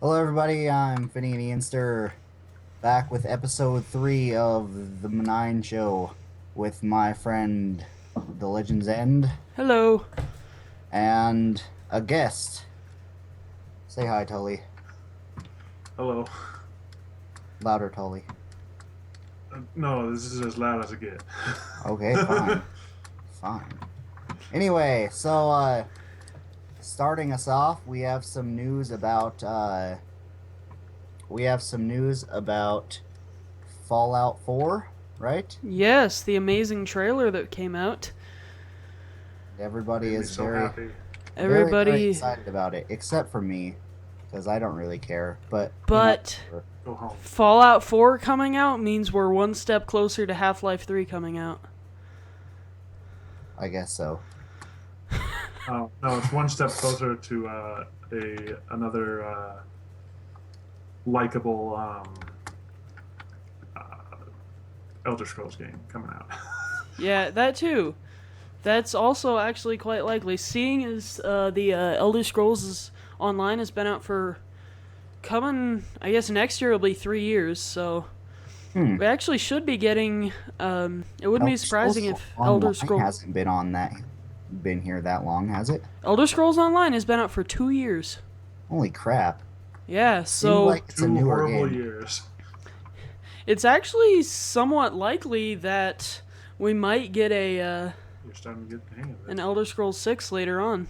Hello, everybody. I'm Finny and Ianster, back with episode 3 of the Nine Show with my friend, The Legend's End, Hello. and a guest. Say hi, Tully. Hello. Louder, Tully. No, this is as loud as it gets. Okay, fine. Fine. Anyway, starting us off, we have some news about Fallout 4, right? Yes, the amazing trailer that came out. Everybody Made me is so very happy. very Everybody, excited about it, except for me, because I don't really care. But but whatever. Go home. Fallout 4 coming out means we're one step closer to Half-Life 3 coming out. I guess so. No, it's one step closer to another likable uh, Elder Scrolls game coming out. Yeah, that too. That's also actually quite likely. Seeing as the Elder Scrolls Online has been out for coming, I guess next year will be 3 years, so Hmm. we actually should be getting. It wouldn't be Elder surprising Scrolls if Elder Online Scrolls. hasn't been here that long, has it? Elder Scrolls Online has been out for 2 years. Holy crap! Yeah, Seems so like it's a 2 newer horrible game. years. it's actually somewhat likely that we might get You're starting to get the hang of it. an Elder Scrolls 6 later on.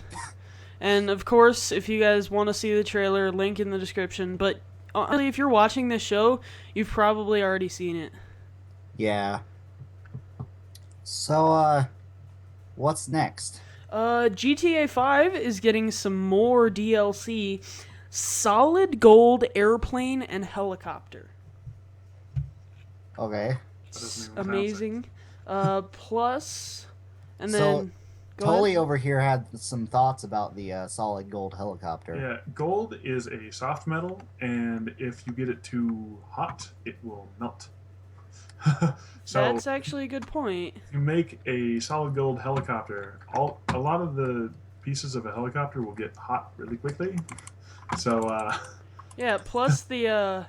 And of course, if you guys want to see the trailer, link in the description. But honestly, if you're watching this show, you've probably already seen it. Yeah. So, what's next? GTA 5 is getting some more DLC. Solid Gold Airplane and Helicopter. Okay. That doesn't even sound Amazing. Plus, and So, then go Tully ahead. over here had some thoughts about the solid gold helicopter. Yeah, gold is a soft metal, and if you get it too hot, it will melt. So That's actually a good point. you make a solid gold helicopter. A lot of the pieces of a helicopter will get hot really quickly. So Yeah. Plus then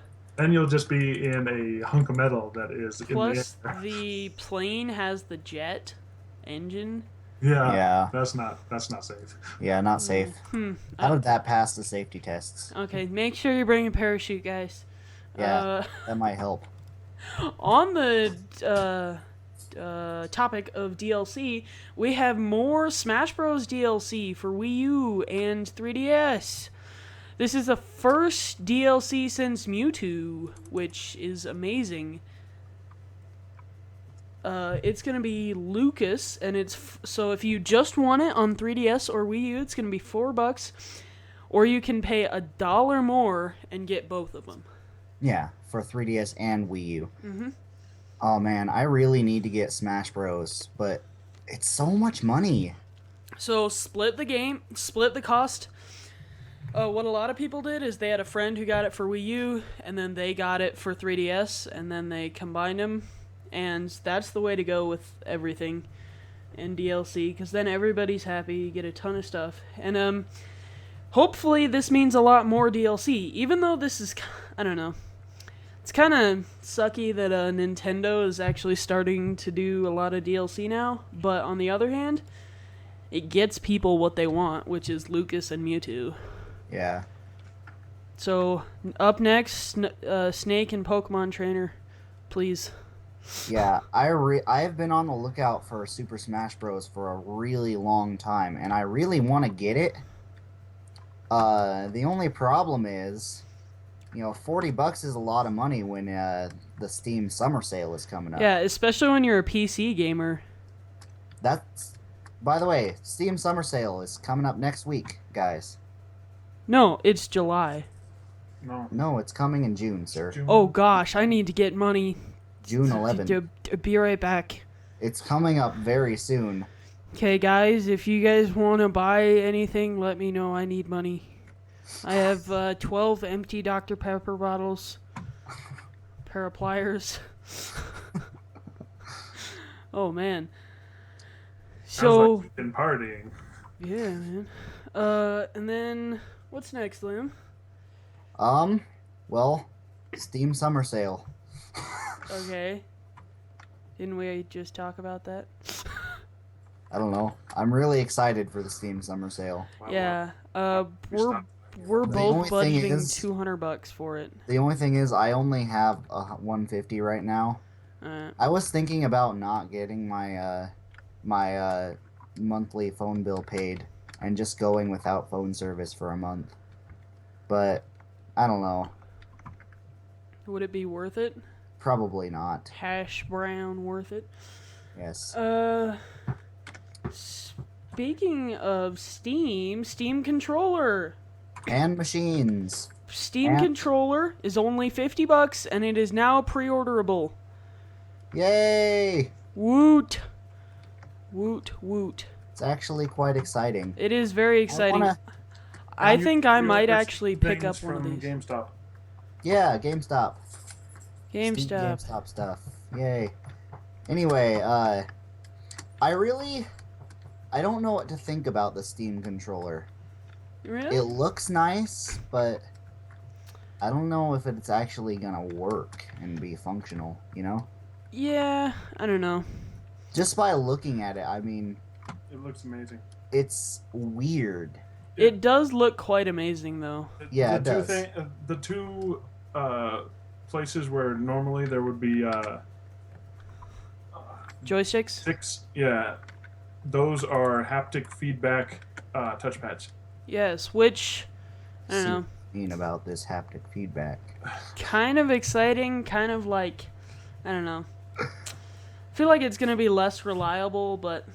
you'll just be in a hunk of metal that is in the air. the plane has the jet engine. Yeah, Yeah. that's not safe. Yeah, not safe. How did that pass the safety tests? Okay, make sure you bring a parachute, guys. Yeah, that might help. On the topic of DLC, we have more Smash Bros. DLC for Wii U and 3DS. This is the first DLC since Mewtwo, which is amazing. It's gonna be Lucas, and so if you just want it on 3DS or Wii U, it's gonna be $4, or you can pay $1 more and get both of them. Yeah, for 3DS and Wii U. Oh man, I really need to get Smash Bros, but it's so much money. So split the cost. What a lot of people did is they had a friend who got it for Wii U, and then they got it for 3DS, and then they combined them, and that's the way to go with everything in DLC, because then everybody's happy, you get a ton of stuff, and hopefully this means a lot more DLC, even though this is, I don't know, it's kind of sucky that Nintendo is actually starting to do a lot of DLC now, but on the other hand, it gets people what they want, which is Lucas and Mewtwo. Yeah. So, up next, Snake and Pokemon Trainer, please. Yeah, I've been on the lookout for Super Smash Bros for a really long time, and I really want to get it. The only problem is, $40 is a lot of money when the Steam summer sale is coming up. Yeah, especially when you're a PC gamer. That's, by the way, Steam summer sale is coming up next week, guys. No, it's July. No, it's coming in June, sir. June. Oh gosh, I need to get money. June 11th. Be right back. It's coming up very soon. Okay, guys, if you guys want to buy anything, let me know. I need money. I have 12 empty Dr. Pepper bottles, pair of pliers. Oh man. Sounds So like you've been partying. yeah, man. And then what's next, Liam? Well, Steam Summer Sale. Okay. Didn't we just talk about that? I don't know. I'm really excited for the Steam Summer Sale. Wow, Yeah. we We're stopped. we're The both only thing budgeting is- $200 for it. The only thing is, I only have a 150 right now. I was thinking about not getting my monthly phone bill paid and just going without phone service for a month. But I don't know. Would it be worth it? Probably not. Hash brown worth it? Yes. Speaking of Steam controller. And machines. Steam And- controller is only $50 and it is now pre-orderable. Yay! Woot. Woot woot. It's actually quite exciting. It is very exciting. wanna- I And you think can I might pre-order actually pick up things one of from these. GameStop. Yeah, GameStop. Steam GameStop. GameStop stuff. Yay. Anyway, I don't know what to think about the Steam controller. Really? It looks nice, but I don't know if it's actually gonna work and be functional, you know? Yeah, I don't know. Just by looking at it, I mean, It looks amazing. it's weird. It does look quite amazing though. Yeah, the it does. The two places where normally there would be Joysticks? 6, yeah, those are haptic feedback touchpads. Yes, which I don't See know. what I mean about this haptic feedback. Kind of exciting, kind of like I don't know. I feel like it's gonna be less reliable, but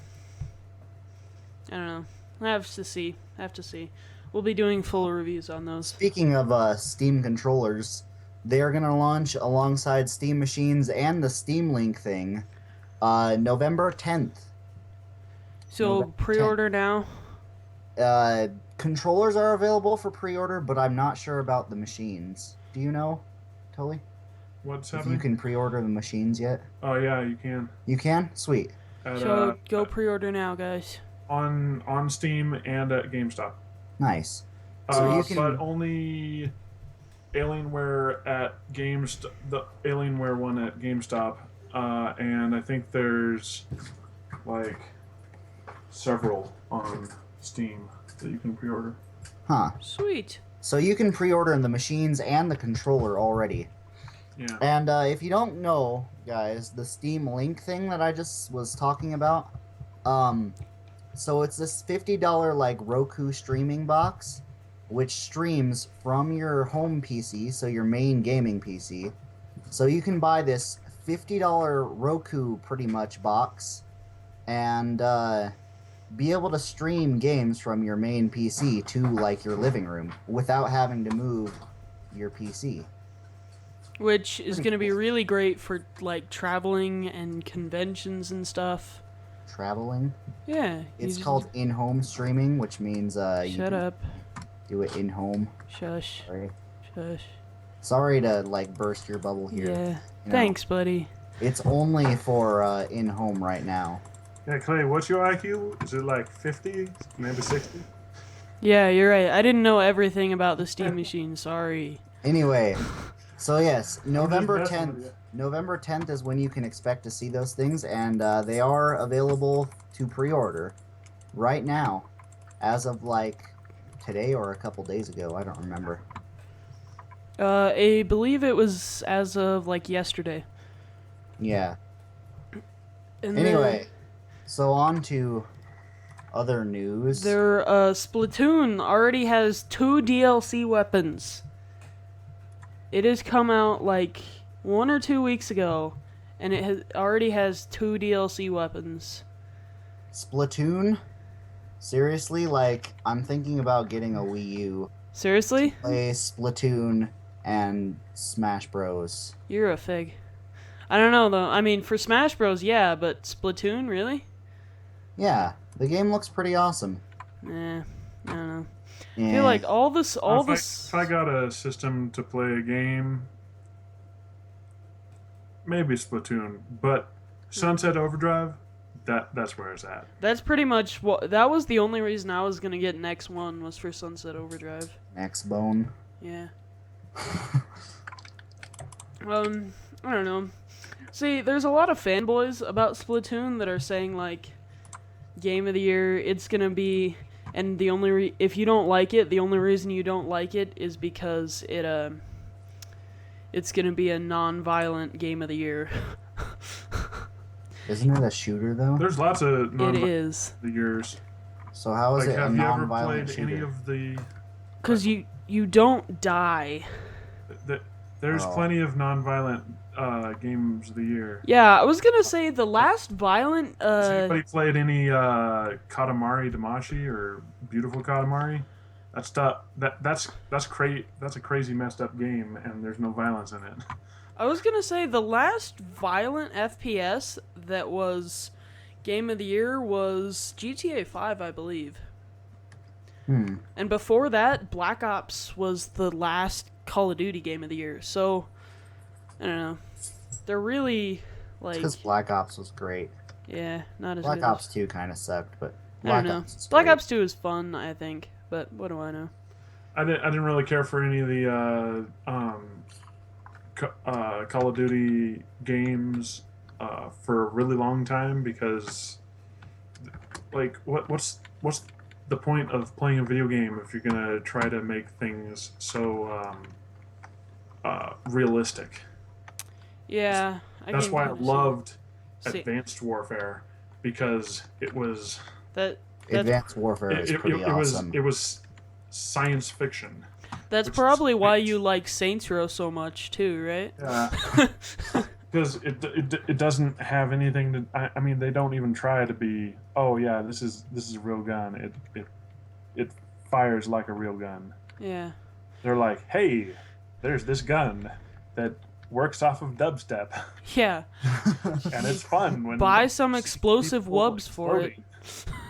I don't know. I have to see. We'll be doing full reviews on those. Speaking of Steam controllers, they're gonna launch alongside Steam machines and the Steam Link thing, November 10th. So November pre-order now. Controllers are available for pre-order, but I'm not sure about the machines. Do you know, Tully? What's If you happening? can pre-order the machines yet? Oh yeah, you can. You can? Sweet. At, So go pre-order now, guys. on Steam and at GameStop. Nice. So you can- But only Alienware at the Alienware one at GameStop, and I think there's like several on Steam that you can pre-order. Huh. Sweet. So you can pre-order the machines and the controller already. Yeah. And if you don't know, guys, the Steam Link thing that I just was talking about, so it's this $50 like Roku streaming box, which streams from your home PC, so your main gaming PC. So you can buy this $50 Roku pretty much box, and be able to stream games from your main PC to like your living room without having to move your PC. Which is gonna be really great for like traveling and conventions and stuff. Traveling. Yeah. you It's just- called in-home streaming, which means you Shut can up. do it in-home. Shush. Sorry. Shush. Sorry to like burst your bubble here. Yeah. you know. Thanks, buddy. It's only for in-home right now. Yeah, Clay, what's your IQ? Is it like 50, maybe 60? Yeah, you're right. I didn't know everything about the Steam machine. Sorry. Anyway, so yes, November messing with 10th. you. November 10th is when you can expect to see those things, and they are available to pre-order right now, as of like today or a couple days ago. I don't remember. I believe it was as of like yesterday. Yeah. And Anyway, so on to other news. their Splatoon already has 2 DLC weapons. It has come out like 1 or 2 weeks ago, and it already has 2 DLC weapons. Splatoon? Seriously? Like, I'm thinking about getting a Wii U. Seriously? Play Splatoon and Smash Bros. You're a fig. I don't know though. I mean, for Smash Bros, yeah, but Splatoon, really? Yeah, the game looks pretty awesome. Nah, I don't know. I Yeah. feel like all this. If I got a system to play a game, maybe Splatoon, but Sunset Overdrive, that's where it's at. That's pretty much what. That was the only reason I was gonna get next one was for Sunset Overdrive. X-Bone. Yeah. I don't know. See, there's a lot of fanboys about Splatoon that are saying like, Game of the Year, it's gonna be, and the only if you don't like it, the only reason you don't like it is because it's gonna be a non-violent Game of the Year. Isn't it a shooter though? There's lots of It non is the years. So how is Like, it a have you ever non-violent played any shooter? of the? because you don't die. There's Oh. plenty of non-violent games of the year. Yeah, I was gonna say the last violent. Has anybody played any Katamari Damacy or Beautiful Katamari? That's a crazy messed up game, and there's no violence in it. I was gonna say the last violent FPS that was Game of the Year was GTA 5, I believe. And before that, Black Ops was the last Call of Duty Game of the Year. So, I don't know. They're really, like... Because Black Ops was great. Yeah, not as Black good Ops 2 kind of sucked, but I don't Black know. Ops is Black great. Ops 2 is fun, I think. But what do I know? I didn't really care for any of the Call of Duty games for a really long time because, like, what's the point of playing a video game if you're gonna try to make things so realistic? Yeah, That's can why I kinda loved see Advanced Warfare because it was that's Advanced Warfare is pretty awesome. it was science fiction. that's which is probably why great. you like Saints Row so much too, right? Yeah. Because it doesn't have anything to. I mean, they don't even try to be. Oh yeah, this is a real gun. It fires like a real gun. Yeah. They're like, hey, there's this gun that works off of dubstep, Yeah. and it's fun when Buy some explosive people wubs for it. exploding.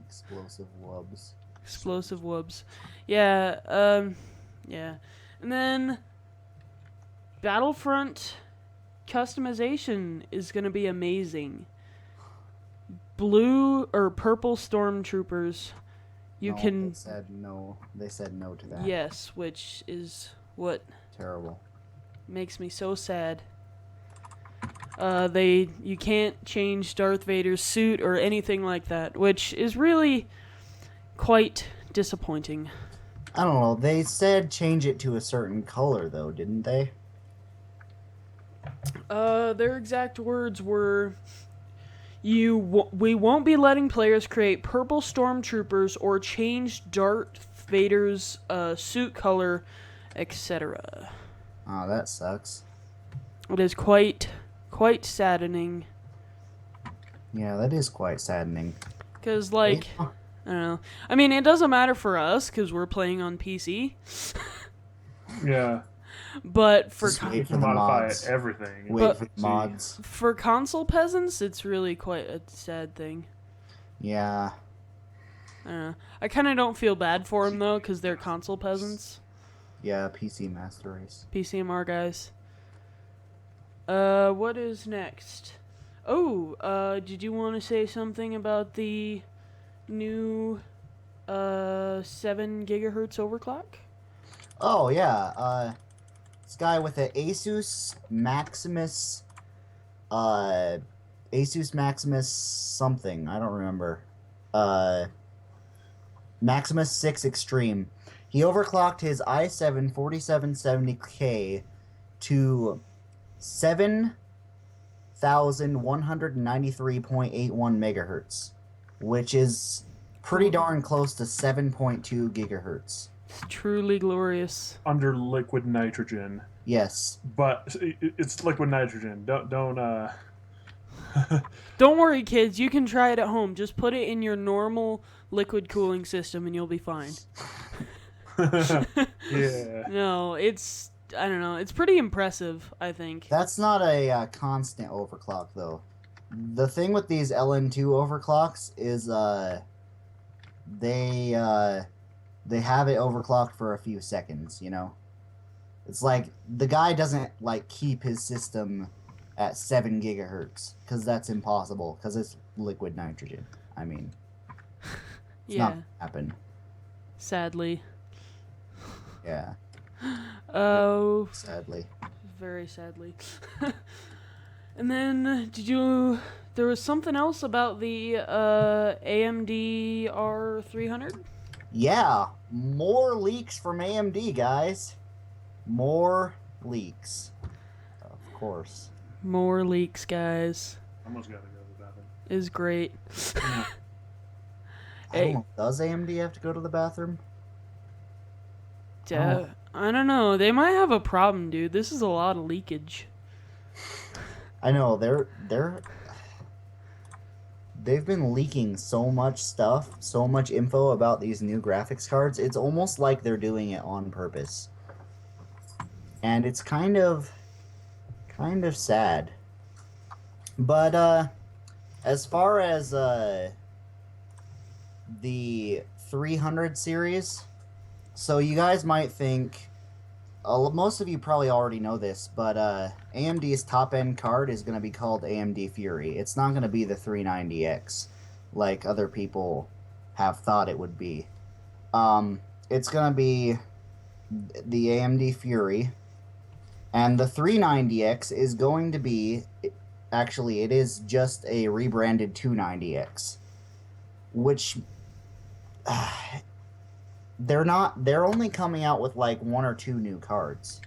Explosive wubs. Explosive wubs. Yeah, yeah. And then Battlefront customization is going to be amazing. Blue or purple stormtroopers. You No, can They said no. They said no to that. yes, which is what Terrible. makes me so sad. You can't change Darth Vader's suit or anything like that, which is really quite disappointing. I don't know. They said change it to a certain color, though, didn't they? Their exact words were, we won't be letting players create purple stormtroopers or change Darth Vader's suit color, etc. Oh, that sucks. It is quite saddening. Yeah, that is quite saddening. Because, like, I don't know. I mean, it doesn't matter for us because we're playing on PC. Yeah, But for Just wait you for can the modify mods. everything. Wait But- for the mods. for console peasants, it's really quite a sad thing. Yeah. I don't know. I kind of don't feel bad for them though, because they're console peasants, Yeah, PC Master Race. PCMR guys. What is next? Oh, did you want to say something about the new 7 gigahertz overclock? Oh, yeah. This guy with the Asus Maximus something. I don't remember. Maximus 6 Extreme. He overclocked his i7 4770K to 7,193.81 megahertz, which is pretty darn close to 7.2 gigahertz. It's truly glorious. Under liquid nitrogen, Yes. but it's liquid nitrogen. Don't Don't worry, kids. You can try it at home. Just put it in your normal liquid cooling system, and you'll be fine. Yeah. No, I don't know. It's pretty impressive, I think. That's not a constant overclock, though. The thing with these LN2 overclocks is they have it overclocked for a few seconds, you know? It's like the guy doesn't like keep his system at 7 gigahertz because that's impossible because it's liquid nitrogen. I mean, it's Yeah, not gonna happen. sadly. Yeah. Oh, Sadly. very sadly. And then, there was something else about the AMD R300? Yeah, more leaks from AMD, guys. More leaks. Of course. More leaks, guys. Someone's got to go to the bathroom. Is great. I Hey. don't know. Does AMD have to go to the bathroom? I don't know. They might have a problem, dude. This is a lot of leakage. I know they've been leaking so much stuff, so much info about these new graphics cards. It's almost like they're doing it on purpose. And it's kind of sad. But as far as the 300 series, so you guys might think, most of you probably already know this, but AMD's top-end card is going to be called AMD Fury. It's not going to be the 390X like other people have thought it would be. It's going to be the AMD Fury, and the 390X is going to be, actually, it is just a rebranded 290X, which they're only coming out with like 1 or 2 new cards,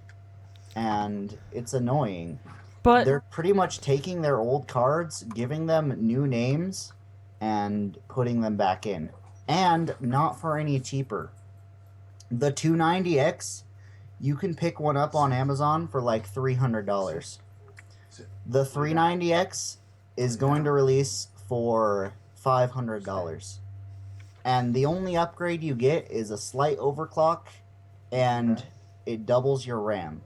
and it's annoying. But They're pretty much taking their old cards, giving them new names, and putting them back in, and not for any cheaper. The 290X, you can pick one up on Amazon for like $300. The 390X is going to release for $500. And the only upgrade you get is a slight overclock, and it doubles your RAM.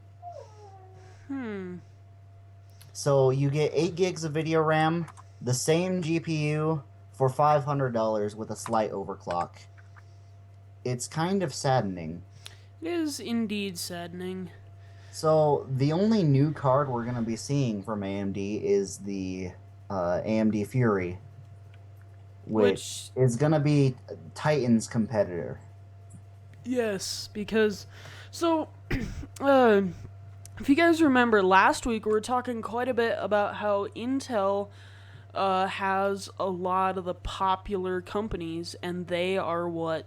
So you get 8 gigs of video RAM, the same GPU for $500 with a slight overclock. It's kind of saddening. It is indeed saddening. So the only new card we're going to be seeing from AMD is the AMD Fury, which is going to be Titan's competitor. Yes, because so if you guys remember last week we were talking quite a bit about how Intel has a lot of the popular companies, and they are what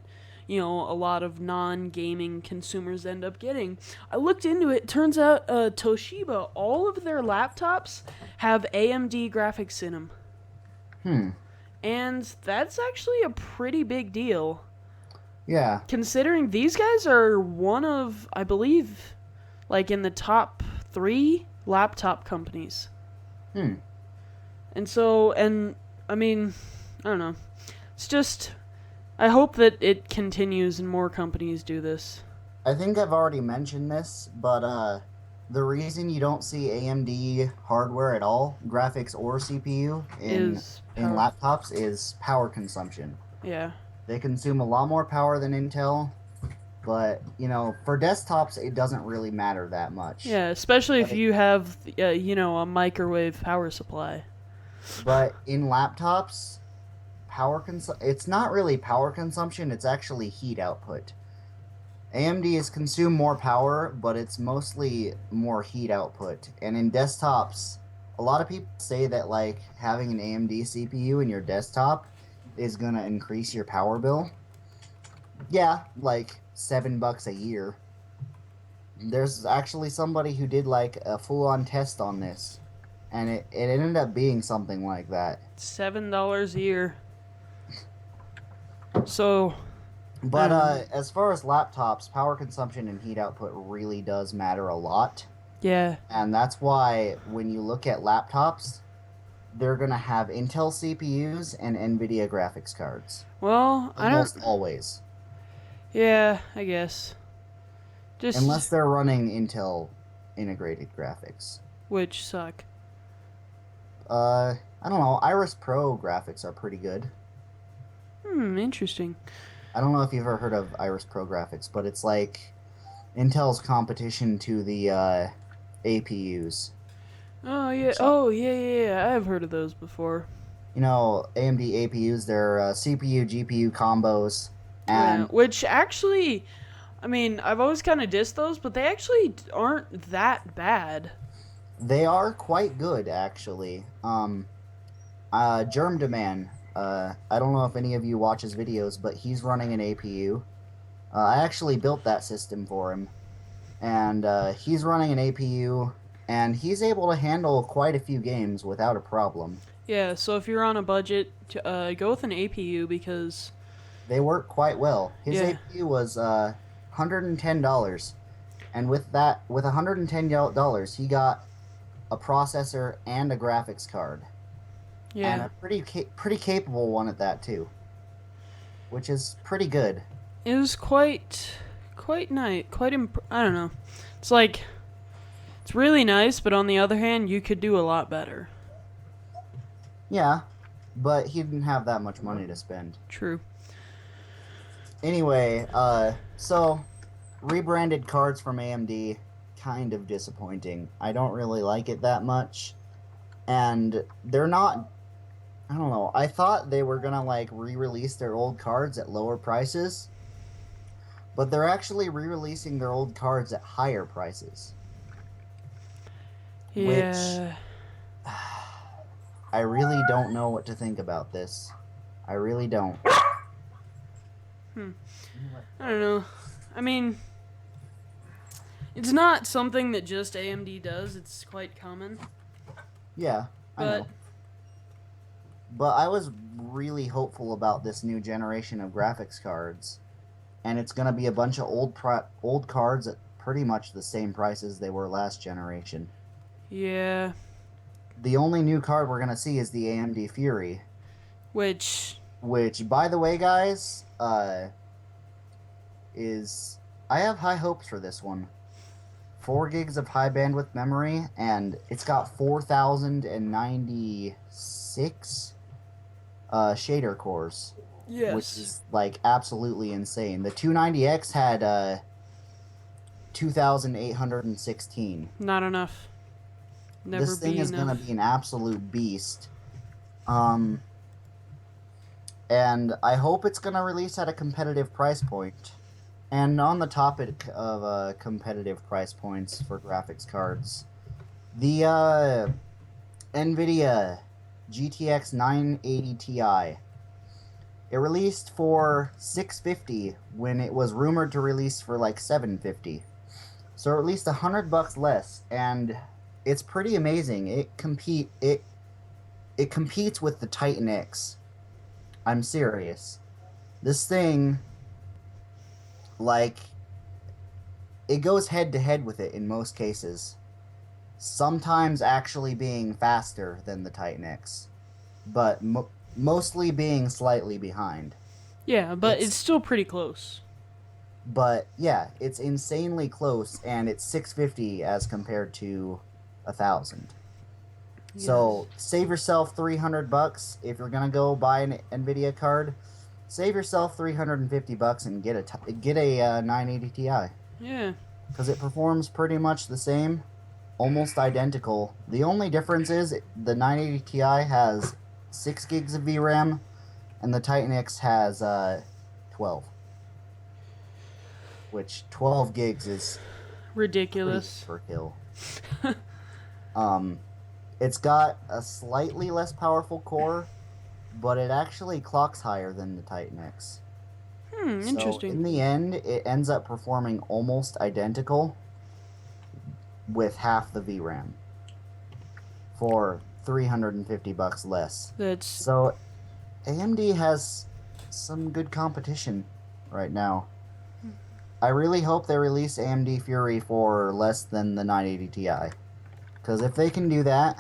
a lot of non-gaming consumers end up getting. I looked into it. Turns out Toshiba, all of their laptops have AMD graphics in them. And that's actually a pretty big deal. Yeah. Considering these guys are one of, I believe, like in the top 3 laptop companies. And so, I mean, I don't know. It's just, I hope that it continues and more companies do this. I think I've already mentioned this, but the reason you don't see AMD hardware at all, graphics or CPU, in laptops is power consumption. Yeah. They consume a lot more power than Intel, but, for desktops, it doesn't really matter that much. Yeah, especially if you have, a microwave power supply. But in laptops, it's not really power consumption, it's actually heat output. AMD has consumed more power, but it's mostly more heat output. And in desktops, a lot of people say that like having an AMD CPU in your desktop is going to increase your power bill. Yeah, like $7 a year. There's actually somebody who did like a full-on test on this, and it ended up being something like that. $7 a year. So, but as far as laptops, power consumption and heat output really does matter a lot. Yeah. And that's why when you look at laptops, they're going to have Intel CPUs and NVIDIA graphics cards. Well, almost always. Yeah, I guess. Just unless they're running Intel integrated graphics. Which suck. I don't know. Iris Pro graphics are pretty good. Interesting. I don't know if you've ever heard of Iris Pro graphics, but it's like Intel's competition to the APUs. Oh, yeah. Yeah. I've heard of those before. AMD APUs, they're CPU, GPU combos. And which actually, I mean, I've always kind of dissed those, but they actually aren't that bad. They are quite good, actually. Germ Demand. I don't know if any of you watch his videos, but he's running an APU. I actually built that system for him, and he's running an APU, and he's able to handle quite a few games without a problem. Yeah, so if you're on a budget, go with an APU because They work quite well. His Yeah. APU was $110, and with $110, he got a processor and a graphics card, and yeah, a pretty capable one at that too, which is pretty good. it was quite nice, I don't know. It's like it's really nice, but on the other hand, you could do a lot better. Yeah, but he didn't have that much money to spend. True. Anyway, so rebranded cards from AMD, kind of disappointing. I don't really like it that much, and they're not. I don't know. I thought they were gonna like re-release their old cards at lower prices, but they're actually re-releasing their old cards at higher prices. Yeah. I really don't know what to think about this. I really don't. I don't know. I mean, it's not something that just AMD does. It's quite common. Yeah, I But know. But I was really hopeful about this new generation of graphics cards, and it's gonna be a bunch of old cards at pretty much the same price as they were last generation. yeah, The only new card we're gonna see is the AMD Fury, which which, by the way, guys, is I have high hopes for this one. 4 gigs of high bandwidth memory, and it's got 4096 shader cores, which is like absolutely insane. The 290X had 2816. not enough. Never This thing be is enough. gonna be an absolute beast. And I hope it's gonna release at a competitive price point. And on the topic of competitive price points for graphics cards, the NVIDIA GTX 980 Ti. It released for $650 when it was rumored to release for like $750. So at least $100 less, and it's pretty amazing. It competes with the Titan X. I'm serious. This thing, like, it goes head to head with it in most cases. Sometimes actually being faster than the Titan X, but mostly being slightly behind. Yeah, but it's still pretty close. But yeah, it's insanely close, and it's $650 as compared to $1,000. So save yourself $300 if you're gonna go buy an Nvidia card. Save yourself $350 and get a 980 Ti, Yeah. because it performs pretty much the same, almost identical. The only difference is the 980 Ti has 6 gigs of VRAM, and the Titan X has 12. Which 12 gigs is Ridiculous. per kill. It's got a slightly less powerful core, but it actually clocks higher than the Titan X. Interesting. So in the end, it ends up performing almost identical with half the VRAM for $350 less. That's So AMD has some good competition right now. I really hope they release AMD Fury for less than the 980 Ti. Because if they can do that,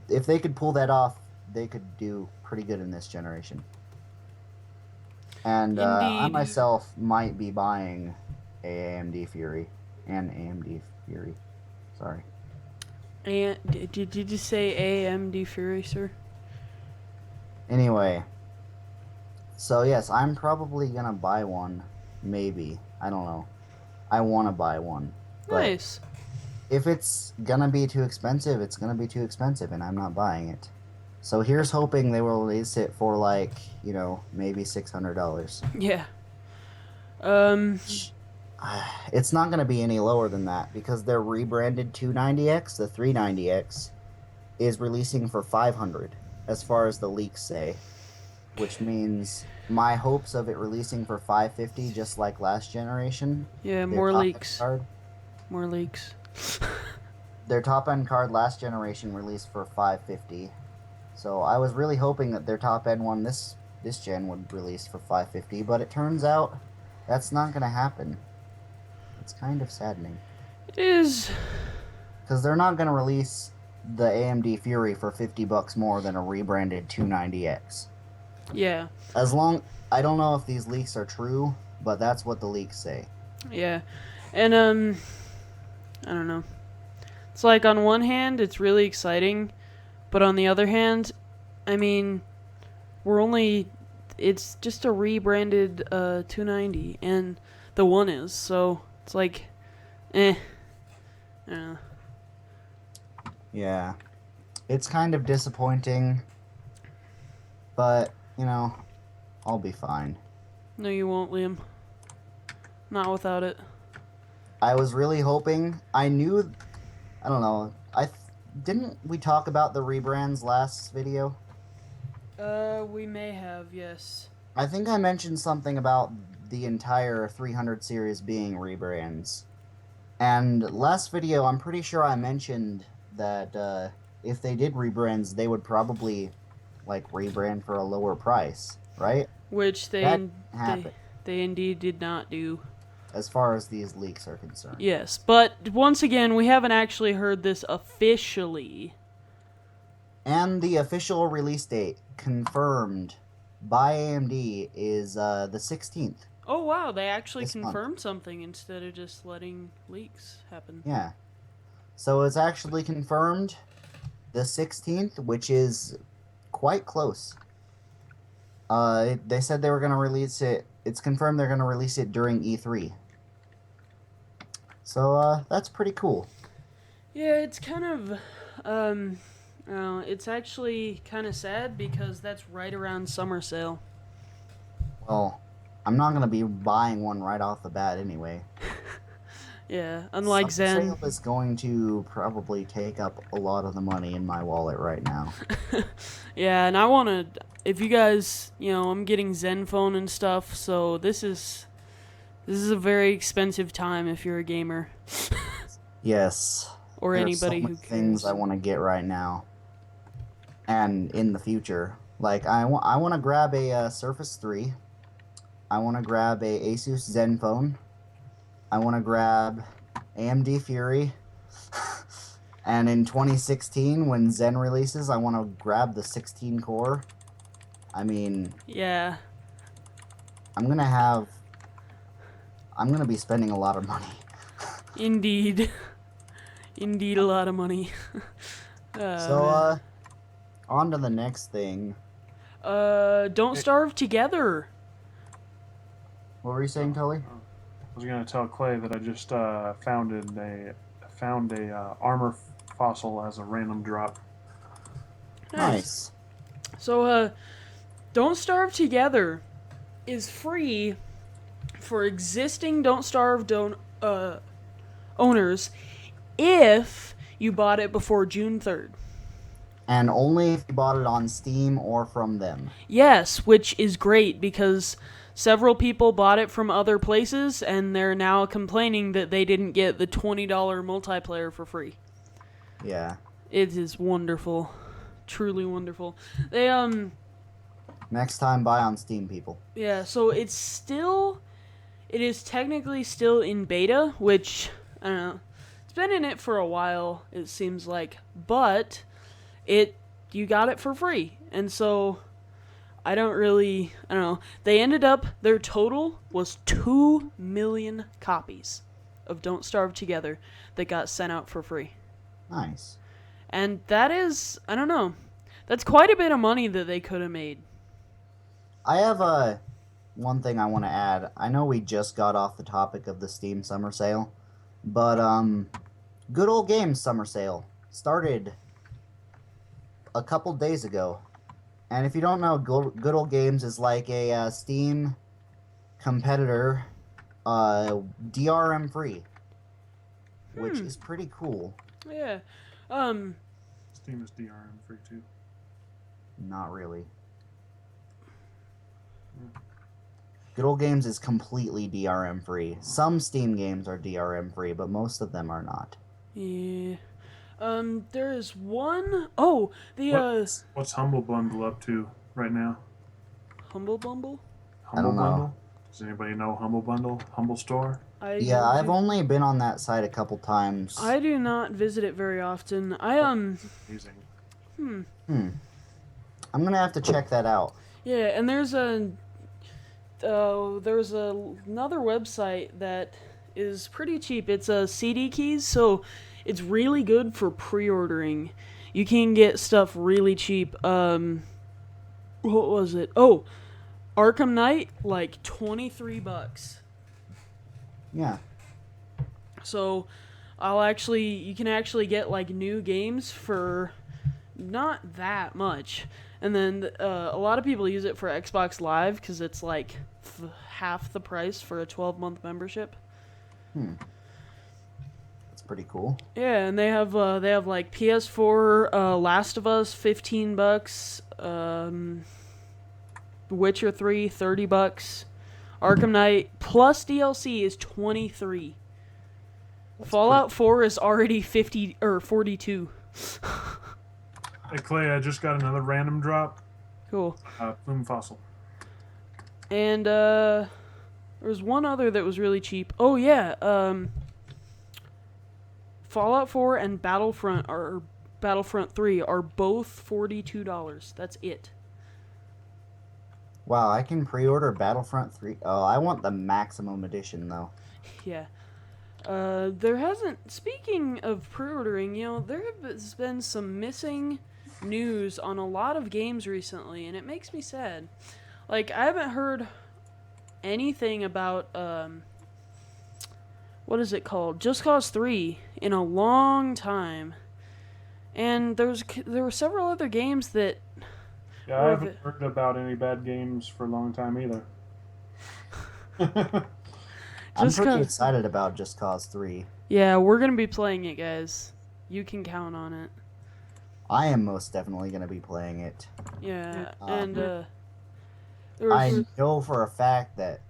if they could pull that off, they could do pretty good in this generation. And I Indeed. myself might be buying a AMD Fury and AMD Fury. Sorry. And did you just say AMD Fury, sir? Anyway, so yes, I'm probably gonna buy one. Maybe, I don't know. I want to buy one. But Nice. if it's gonna be too expensive, it's gonna be too expensive, and I'm not buying it. So here's hoping they will release it for like, maybe $600. Yeah. Um. It's not going to be any lower than that because their rebranded 290X, the 390X, is releasing for 500 as far as the leaks say, which means my hopes of it releasing for 550 just like last generation. Yeah. Their More top end leaks. card, More leaks. their top end card last generation released for 550. So I was really hoping that their top end one this gen would release for 550, but it turns out that's not going to happen. It's kind of saddening. It is. Because they're not going to release the AMD Fury for $50 more than a rebranded 290X. Yeah. I don't know if these leaks are true, but that's what the leaks say. Yeah. And I don't know. It's like on one hand it's really exciting, but on the other hand, I mean, it's just a rebranded 290 and the one is, so it's like I don't know. Yeah. It's kind of disappointing, but, I'll be fine. No, you won't, Liam. Not without it. I was really hoping. I don't know. Didn't we talk about the rebrands last video? We may have, yes. I think I mentioned something about the entire 300 series being rebrands. And last video, I'm pretty sure I mentioned that if they did rebrands, they would probably rebrand for a lower price, right? Which That happened, they indeed did not do. as far as these leaks are concerned. Yes, but once again, we haven't actually heard this officially. And the official release date confirmed by AMD is the 16th. Oh wow, they actually This month. confirmed something instead of just letting leaks happen. Yeah. So it's actually confirmed the 16th, which is quite close. They said they were going to release it. It's confirmed they're going to release it during E3. So that's pretty cool. Yeah, it's kind of it's actually kind of sad because that's right around summer sale. Well, I'm not going to be buying one right off the bat anyway. Yeah, unlike Summer Zen. Sale is going to probably take up a lot of the money in my wallet right now. Yeah, and I want to, if you guys, I'm getting Zen phone and stuff, so this is a very expensive time if you're a gamer. Yes. Or There are anybody so who many cares. things I want to get right now. And in the future. Like, I want to grab a Surface 3. I want to grab a Asus Zenfone. I want to grab AMD Fury. And in 2016, when Zen releases, I want to grab the 16 core. I mean, Yeah. I'm going to be spending a lot of money. Indeed. Indeed, a lot of money. So, on to the next thing. Don't Starve Together. What were you saying, Tully? I was gonna tell Clay that I just found a armor fossil as a random drop. Nice. So, Don't Starve Together is free for existing Don't Starve owners if you bought it before June 3rd. And only if you bought it on Steam or from them. Yes, which is great because several people bought it from other places and they're now complaining that they didn't get the $20 multiplayer for free. Yeah. It is wonderful. Truly wonderful. They, Next time, buy on Steam, people. yeah, so it is technically still in beta, which, I don't know, it's been in it for a while, it seems like, but you got it for free, and so, I don't know, they ended up, their total was 2 million copies of Don't Starve Together that got sent out for free. Nice. And that is, I don't know, that's quite a bit of money that they could have made. I have one thing I want to add. I know we just got off the topic of the Steam Summer Sale, but Good Old Games Summer Sale started a couple days ago. And if you don't know, Good Old Games is like a Steam competitor, DRM free, which is pretty cool. Yeah. Steam is DRM free too. Not really. Good Old Games is completely DRM free. Some Steam games are DRM free, but most of them are not. Yeah. There is one oh the What's Humble Bundle up to right now? Humble Bumble? Humble don't know. Bundle? Does anybody know Humble Bundle? Humble Store? Yeah, I've only been on that site a couple times. I do not visit it very often. Amazing. I'm gonna have to check that out. Yeah, and there's another website that is pretty cheap. It's a CD Keys, so it's really good for pre-ordering. You can get stuff really cheap. What was it? Oh, Arkham Knight, like $23. Yeah. So you can actually get like new games for not that much. And then a lot of people use it for Xbox Live because it's like half the price for a 12-month membership. That's pretty cool. Yeah, and they have like PS4, Last of Us, $15, Witcher 3, $30, Arkham Knight plus DLC is $23. Fallout 4 is already 50 or 42. Hey Clay, I just got another random drop. Cool. Plume Fossil. And there was one other that was really cheap. Oh yeah, Fallout 4 and Battlefront 3 are both $42. That's it. Wow, I can pre-order Battlefront 3. Oh, I want the maximum edition though. Yeah. There hasn't. Speaking of pre-ordering, there has been some missing news on a lot of games recently, and it makes me sad. Like, I haven't heard anything about what is it called? Just Cause 3 in a long time. And there were several other games that. Yeah, I haven't heard about any bad games for a long time either. I'm pretty excited about Just Cause 3. Yeah, we're going to be playing it, guys. You can count on it. I am most definitely going to be playing it. Yeah, I know for a fact that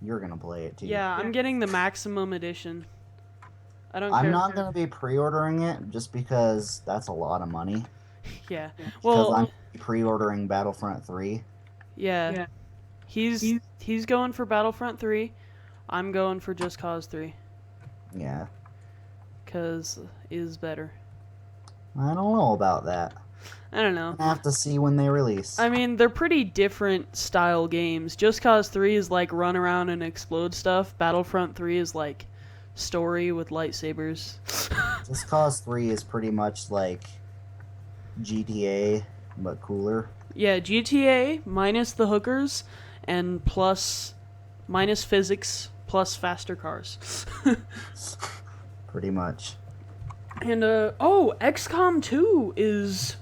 you're going to play it too. Yeah, I'm getting the maximum edition. I don't care. I'm not going to be pre-ordering it just because that's a lot of money. Yeah. Because Well, I'm pre-ordering Battlefront 3. Yeah. He's going for Battlefront 3. I'm going for Just Cause 3. Yeah. Because is better. I don't know about that. I don't know. I have to see when they release. I mean, they're pretty different style games. Just Cause 3 is like run around and explode stuff. Battlefront 3 is like story with lightsabers. Just Cause 3 is pretty much like GTA, but cooler. Yeah, GTA minus the hookers and minus physics plus faster cars. Pretty much. And XCOM 2 is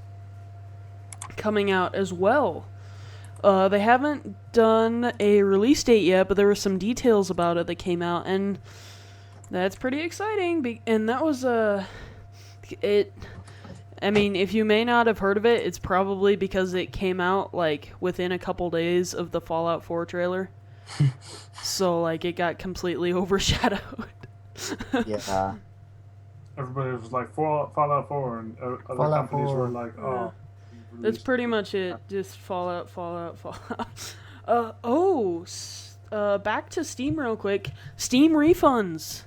coming out as well. They haven't done a release date yet, but there were some details about it that came out, and that's pretty exciting. And that was it. I mean, if you may not have heard of it, it's probably because it came out like within a couple days of the Fallout 4 trailer. So like it got completely overshadowed. Yeah. Everybody was like Fallout 4, and other Fallout companies 4. were like, oh. That's pretty much it. Just Fallout. Back to Steam real quick. Steam refunds.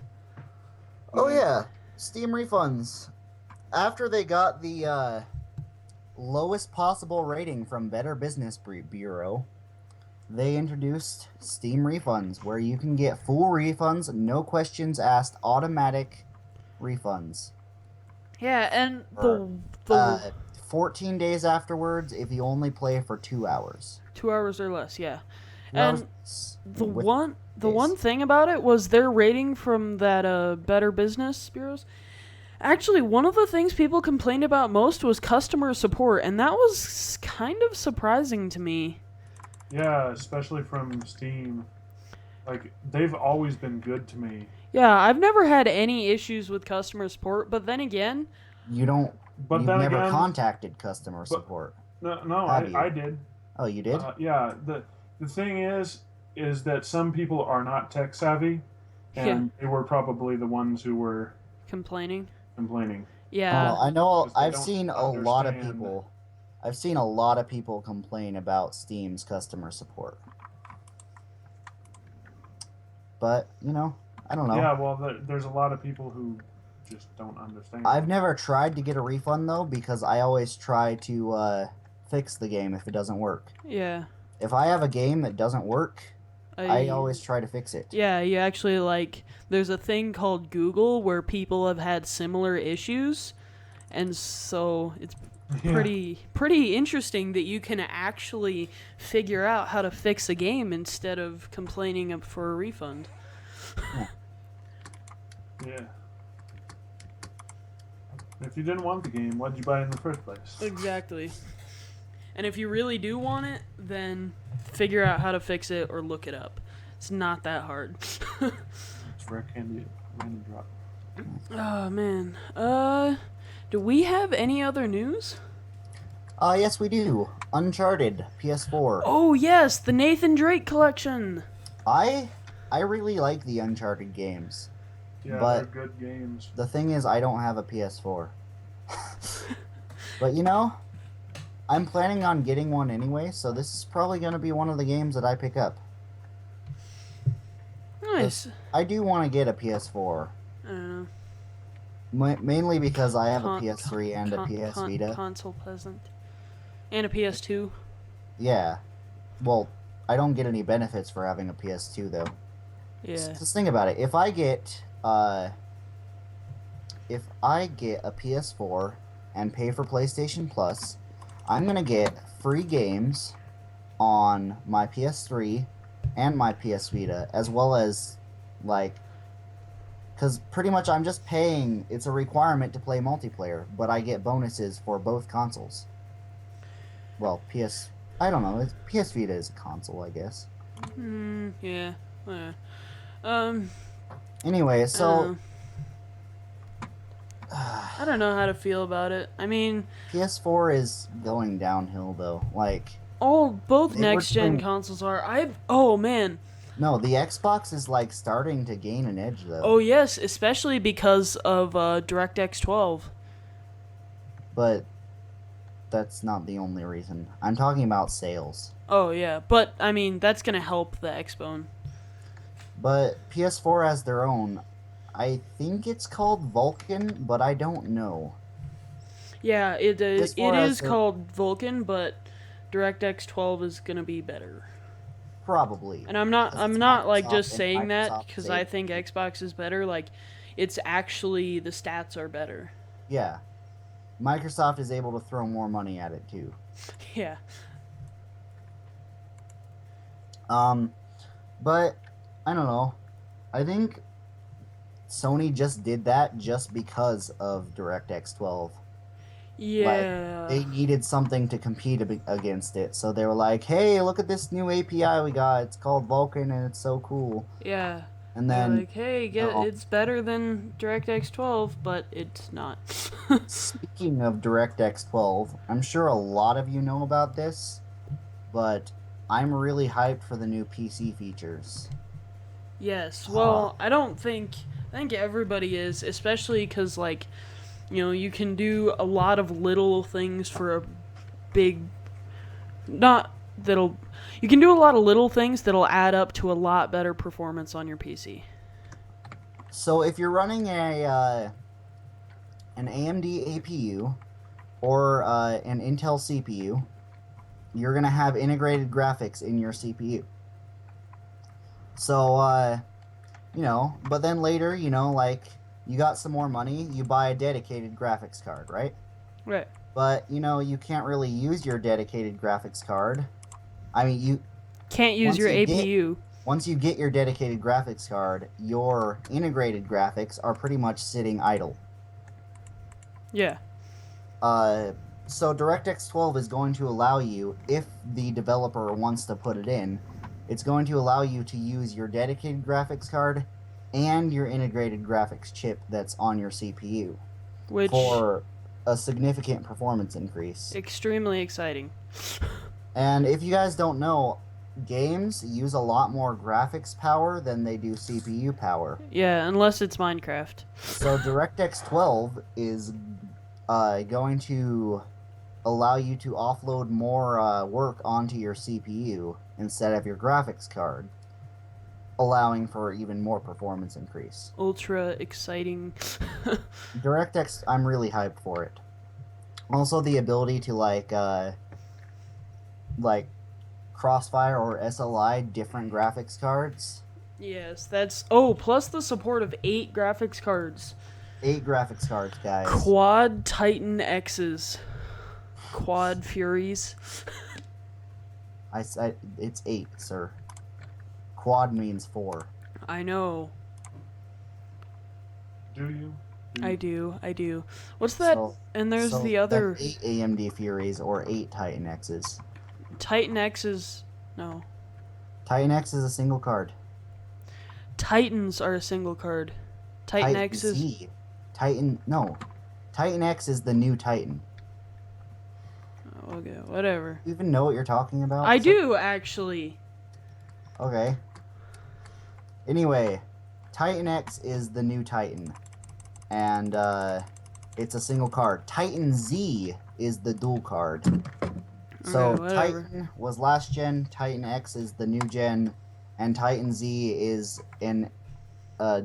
Oh yeah, Steam refunds. After they got the lowest possible rating from Better Business Bureau, they introduced Steam refunds, where you can get full refunds, no questions asked, automatic refunds. Yeah, and For, the 14 days afterwards if you only play for 2 hours. 2 hours or less, yeah. 2 And hours the with one thing about it was their rating from that Better Business Bureaus. Actually, one of the things people complained about most was customer support, and that was kind of surprising to me. Yeah, especially from Steam. Like, they've always been good to me. Yeah, I've never had any issues with customer support, but then again, You don't. But You've then never again, contacted customer but support. no, Have you? I did. Oh, you did? Yeah, the thing is that some people are not tech savvy, yeah, and they were probably the ones who were complaining. complaining Yeah, I know. because they I've don't seen a lot of understand. people. I've seen a lot of people complain about Steam's customer support. But I don't know. Yeah, well, there's a lot of people who just don't understand. I've never tried to get a refund though because I always try to fix the game if it doesn't work. yeah. If I have a game that doesn't work, I always try to fix it. Yeah, you actually there's a thing called Google where people have had similar issues, and so it's Yeah. pretty interesting that you can actually figure out how to fix a game instead of complaining for a refund. Yeah. If you didn't want the game, why'd you buy it in the first place? Exactly. And if you really do want it, then figure out how to fix it or look it up. It's not that hard. It's rare candy, random drop. Oh man. Do we have any other news? Yes, we do. Uncharted PS4. Oh yes, the Nathan Drake collection. I really like the Uncharted games. Yeah, But- they're good games. The thing is, I don't have a PS4. But I'm planning on getting one anyway, so this is probably going to be one of the games that I pick up. Nice. I do want to get a PS4, I don't know. mainly because I have a Con- PS3 and a PS Vita. Console peasant. And a PS2. Yeah. Well, I don't get any benefits for having a PS2 though. Yeah. Just think about it. If I get a PS4 and pay for PlayStation Plus, I'm gonna get free games on my PS3 and my PS Vita, as well as because pretty much I'm just paying. It's a requirement to play multiplayer, but I get bonuses for both consoles. Well, I don't know. PS Vita is a console, I guess. Yeah. Anyway, so I don't know how to feel about it. I mean, PS4 is going downhill though. both They were next gen doing- consoles are. Oh man. No, the Xbox is starting to gain an edge though. Oh yes, especially because of DirectX 12. But that's not the only reason. I'm talking about sales. Oh yeah, but I mean that's gonna help the Xbone. But PS4 has their own. I think it's called Vulcan, but I don't know. Yeah, it As it far as is the- called Vulcan, but DirectX 12 is gonna be better. Probably. And I'm not Because it's like Microsoft just and saying that Microsoft because say- I think Xbox is better. Like, it's actually the stats are better. Yeah. Microsoft is able to throw more money at it too. Yeah. But I don't know. I think Sony just did that just because of DirectX 12. Yeah. They needed something to compete against it, so they were like, "Hey, look at this new API we got. It's called Vulkan, and it's so cool." Yeah. And They're then, like, hey, no. it's better than DirectX 12, but it's not. speaking of DirectX 12, I'm sure a lot of you know about this, but I'm really hyped for the new PC features. Yes. Well, I think everybody is, especially because you can do a lot of little things for a big. You can do a lot of little things that'll add up to a lot better performance on your PC. So if you're running an AMD APU or an Intel CPU, you're gonna have integrated graphics in your CPU. So but then later, you got some more money, you buy a dedicated graphics card, right? Right. But you can't really use your dedicated graphics card. I mean, you Can't use Once your you get- APU. once you get your dedicated graphics card, your integrated graphics are pretty much sitting idle. Yeah. So DirectX 12 is going to allow you, if the developer wants to put it in, it's going to allow you to use your dedicated graphics card and your integrated graphics chip that's on your CPU Which for a significant performance increase. extremely exciting. And if you guys don't know, games use a lot more graphics power than they do CPU power. Yeah, unless it's Minecraft. So DirectX 12 is going to allow you to offload more work onto your CPU instead of your graphics card, allowing for even more performance increase. Ultra exciting. DirectX, I'm really hyped for it. Also, the ability to like Crossfire or SLI different graphics cards. Yes, that's... Oh, plus the support of 8 graphics cards. 8 graphics cards, guys. Quad Titan X's. Quad Furies. It's 8, sir. Quad means 4. I know. Do you? I do. What's that? And there's the other... That's 8 AMD Furies or 8 Titan X's. Titan X's... No. Titan X is a single card. Titans are a single card. Titan X is... Z. Titan X is the new Titan. Oh, okay, whatever. Do you even know what you're talking about? I do, actually. Okay. Anyway, Titan X is the new Titan. And, it's a single card. Titan Z is the dual card. So, Okay, whatever. Titan was last gen, Titan X is the new gen, and Titan Z is an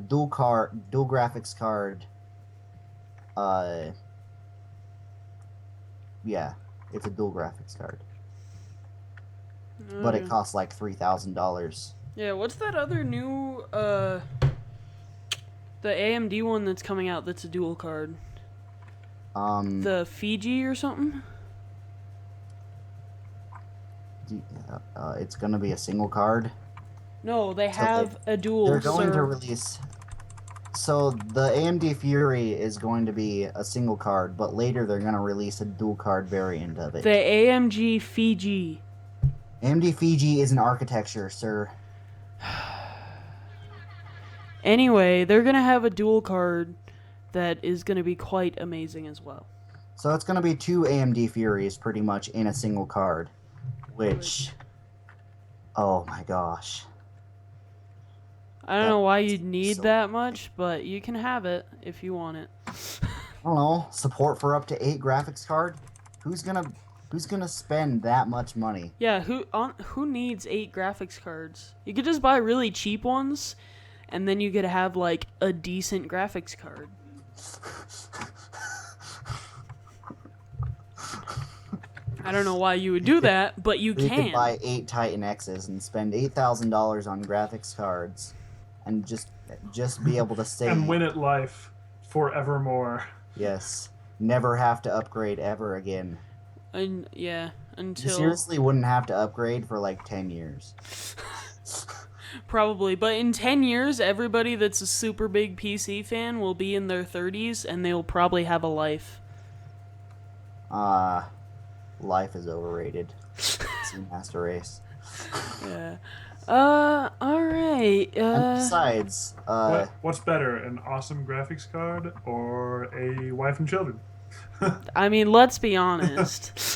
dual graphics card. Yeah, it's a dual graphics card. But it Okay. costs like $3,000. Yeah, what's that other new, the AMD one that's coming out that's a dual card? The Fiji or something? It's gonna be a single card. No, they So have a dual, They're going to sir. release. So the AMD Fury is going to be a single card, but later they're going to release a dual card variant of it. The AMG Fiji. AMD Fiji is an architecture, sir. Anyway, they're gonna have a dual card that is gonna be quite amazing as well. So it's going to be 2 AMD Furies pretty much in a single card, which, oh my gosh. I don't know why you'd so- need that much, but you can have it if you want it. I don't know, support for up to 8 graphics card? Who's gonna spend that much money? Yeah, who needs 8 graphics cards? You could just buy really cheap ones, and then you could have like a decent graphics card. I don't know why you would do that, but you You can. could buy 8 Titan X's and spend $8,000 on graphics cards, and just be able to say And win at life forevermore. yes, never have to upgrade ever again. And yeah, You until seriously wouldn't have to upgrade for like 10 years. probably, but in 10 years, everybody that's a super big PC fan will be in their 30s, and they'll probably have a life. Life is overrated. Master Race. Yeah. Alright. And besides, What's better, an awesome graphics card or a wife and children? I mean, let's be honest.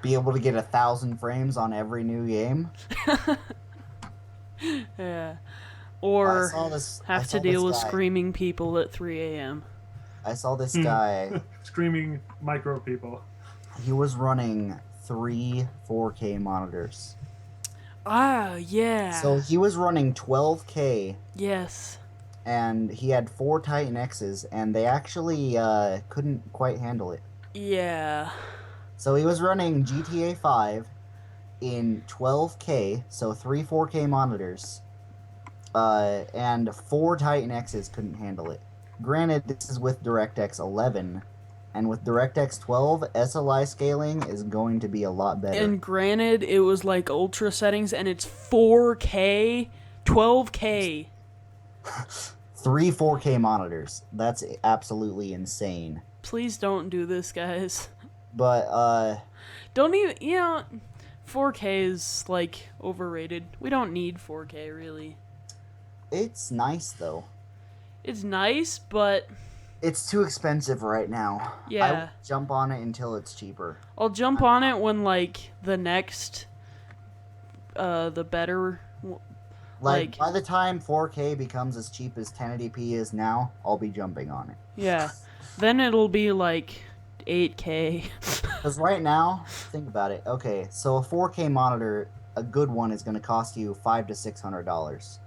be able to get 1,000 frames on every new game. Yeah. I Or saw this. I have saw to deal this with guy. screaming people at 3 a.m. I saw this guy. Screaming micro people. He was running 3 4K monitors. Ah, yeah. So he was running 12K, Yes. and he had 4 Titan X's, and they actually couldn't quite handle it. Yeah. So he was running GTA 5 in 12K, so 3 4K monitors, and 4 Titan X's couldn't handle it. Granted, this is with DirectX 11, and with DirectX 12, SLI scaling is going to be a lot better. And granted, it was like ultra settings, and it's 4K, 12K. 3 4K monitors. That's absolutely insane. Please don't do this, guys. But Don't even, 4K is like overrated. We don't need 4K really. it's nice though. It's nice, but It's too expensive right now. I yeah, won't jump on it until it's cheaper. I'll jump on it when like the next, the better. Like Like- by the time 4K becomes as cheap as 1080p is now, I'll be jumping on it. Yeah, then it'll be like 8K. Because right now, think about it. Okay, so a 4K monitor, a good one, is going to cost you $500 to $600.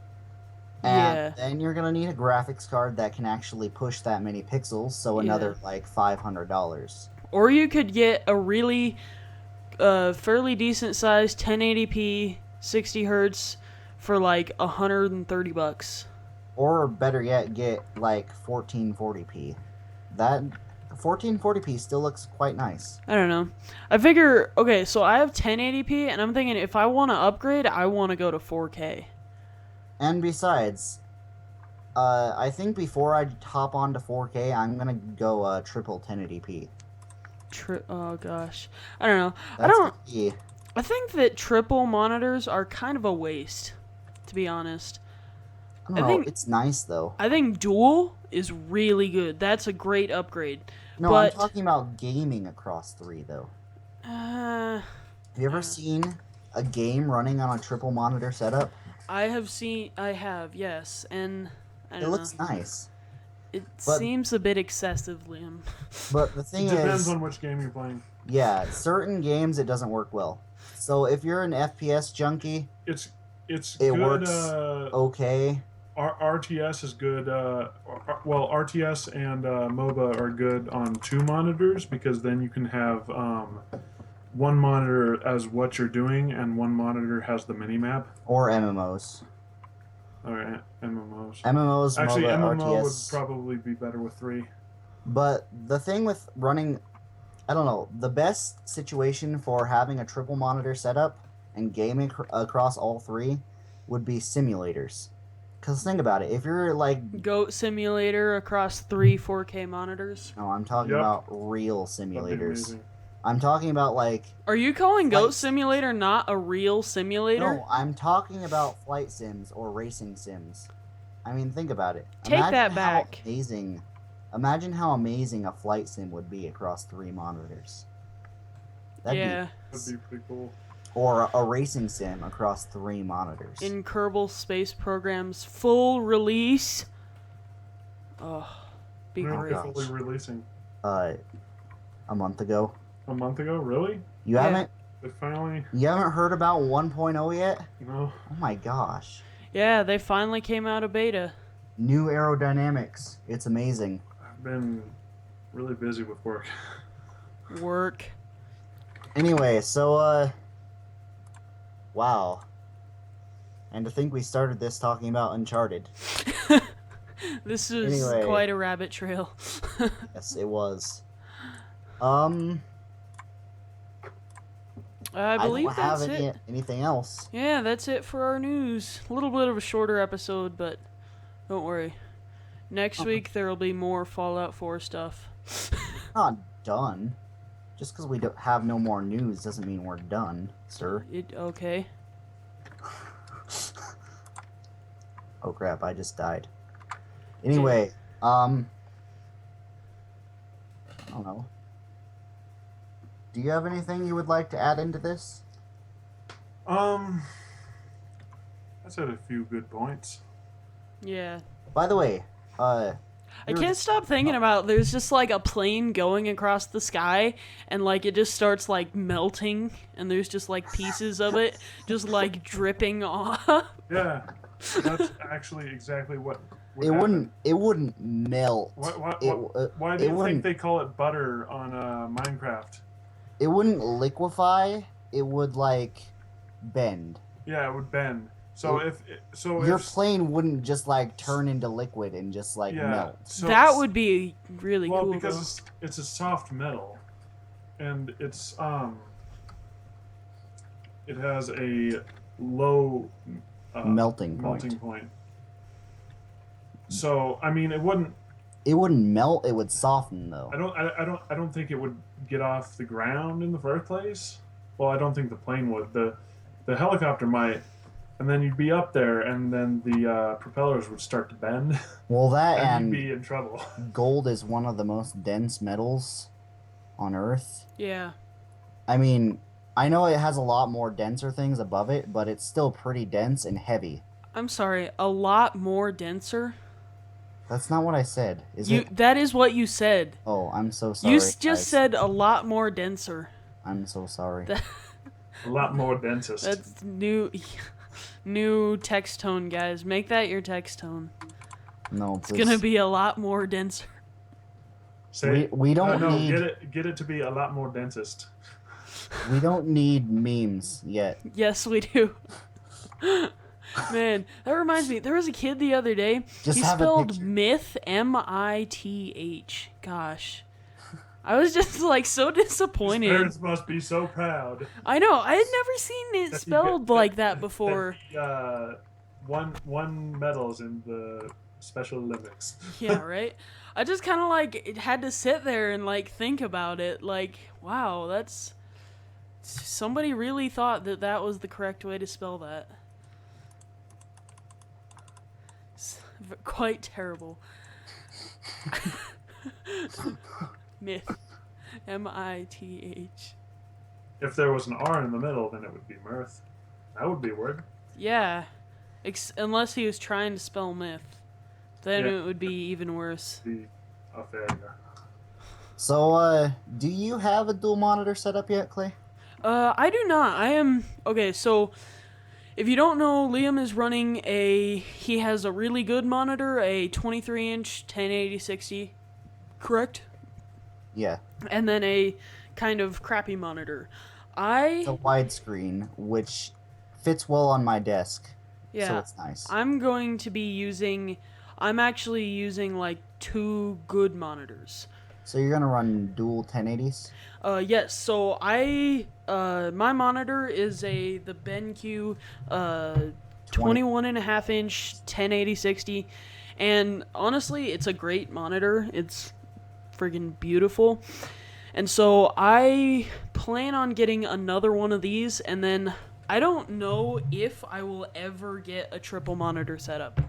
And Yeah. then you're going to need a graphics card that can actually push that many pixels, so another like $500. Or you could get a really, fairly decent sized 1080p 60 hertz for like $130. Or better yet, get like 1440p. That 1440p still looks quite nice. I don't know. I figure, okay, so I have 1080p, and I'm thinking if I want to upgrade, I want to go to 4K. And besides, I think before I hop on to 4K, I'm gonna go triple 1080p. Oh gosh, I don't know. That's gonna be- I think that triple monitors are kind of a waste, to be honest. I don't know. It's nice though. I think dual is really good. That's a great upgrade. No, but I'm talking about gaming across 3 though. uh, Have you ever seen a game running on a triple monitor setup? I have, yes, and I It don't looks know. nice. It but- seems a bit excessive, Liam. But the It thing depends is, on which game you're playing. yeah, certain games it doesn't work well. So if you're an FPS junkie, It's It good. works. Okay. RTS is good. Well, RTS and MOBA are good on 2 monitors because then you can have one monitor as what you're doing and one monitor has the mini map. Or MMOs. All right, MMOs. MMOs, Actually, MOBA, MMO would RTS. probably be better with 3. But the thing with running, I don't know, the best situation for having a triple monitor setup and gaming across all 3 would be simulators. Because think about it, if you're like, Goat Simulator across 3 4K monitors. no, I'm talking Yep. about real That'd be simulators. amazing. I'm talking about like, Are you calling Goat Like- Simulator not a real simulator? no, I'm talking about flight sims or racing sims. I mean, think about it. Take that how back. Imagine how amazing a flight sim would be across 3 monitors. That'd Yeah, That'd be pretty cool. Or a racing sim across 3 monitors. in Kerbal Space Program's full release. Oh, be When are great. they fully releasing? A month ago. A month ago? Really? You Yeah. haven't They finally? you haven't heard about 1.0 yet? No. Oh my gosh. Yeah, they finally came out of beta. New aerodynamics. It's amazing. I've been really busy with work. Work. Anyway, so wow. And to think we started this talking about Uncharted. This is Anyway. quite a rabbit trail. Yes, it was. I I believe don't have that's it. anything else. Yeah, that's it for our news. A little bit of a shorter episode, but don't worry. Next week there will be more Fallout 4 stuff. Not done. Just because we don't have no more news doesn't mean we're done, sir. Okay. Oh crap, I just died. Anyway, I don't know. Do you have anything you would like to add into this? I said a few good points. Yeah. By the way, I can't stop thinking about there's just like a plane going across the sky and like it just starts like melting and there's just like pieces of it just like dripping off. Yeah, that's actually exactly what would it happen. wouldn't melt. Why It do you think wouldn't- they call it butter on Minecraft? It wouldn't liquefy. It would like bend. Yeah, it would bend. So Your if plane wouldn't just like turn into liquid and just like yeah, melt. so That would be really well cool. because Though. it's a soft metal, and it's it has a low Melting point. melting point. So I mean, it wouldn't. It wouldn't melt. It would soften though. I don't think it would get off the ground in the first place. Well, I don't think the plane would. The helicopter might, and then you'd be up there, and then the propellers would start to bend, Well, that and and you'd be in trouble. gold is one of the most dense metals on Earth. Yeah. I mean, I know it has a lot more denser things above it, but it's still pretty dense and heavy. I'm sorry, a lot more denser. That's not what I said, is You it? that is what you said. Oh, I'm so sorry. You just guys. said a lot more denser. I'm so sorry. A lot more dentist. That's new text tone, guys. Make that your text tone. No, It's please. gonna be a lot more denser. Say, we don't no, need get it to be a lot more dentist. we don't need memes yet. Yes, we do. Man, that reminds me. There was a kid the other day. Just He have a spelled picture. myth MITH. Gosh, I was just like so His disappointed. parents must be so proud. I know. I had never seen it That he spelled got- like that before. That he, won medals in the Special Olympics. Yeah, right. I just kind of like had to sit there and like think about it. Like, wow, that's somebody really thought that that was the correct way to spell that. It's quite terrible. Myth, MITH. If there was an R in the middle, then it would be mirth. That would be a word. Yeah, unless he was trying to spell myth, then Yeah. it would be even worse. Be a failure. So, do you have a dual monitor set up yet, Clay? I do not. I am okay. So, if you don't know, Liam is running he has a really good monitor, a 23-inch 1080/60, correct? Yeah. And then a kind of crappy monitor. It's a widescreen, which fits well on my desk. So Yeah, it's nice. I'm actually using like two good monitors. So you're gonna run dual 1080s? Yes, so my monitor is the BenQ 21.5-inch 1080/60, and honestly, it's a great monitor. It's friggin' beautiful. And so I plan on getting another one of these, and then I don't know if I will ever get a triple monitor setup.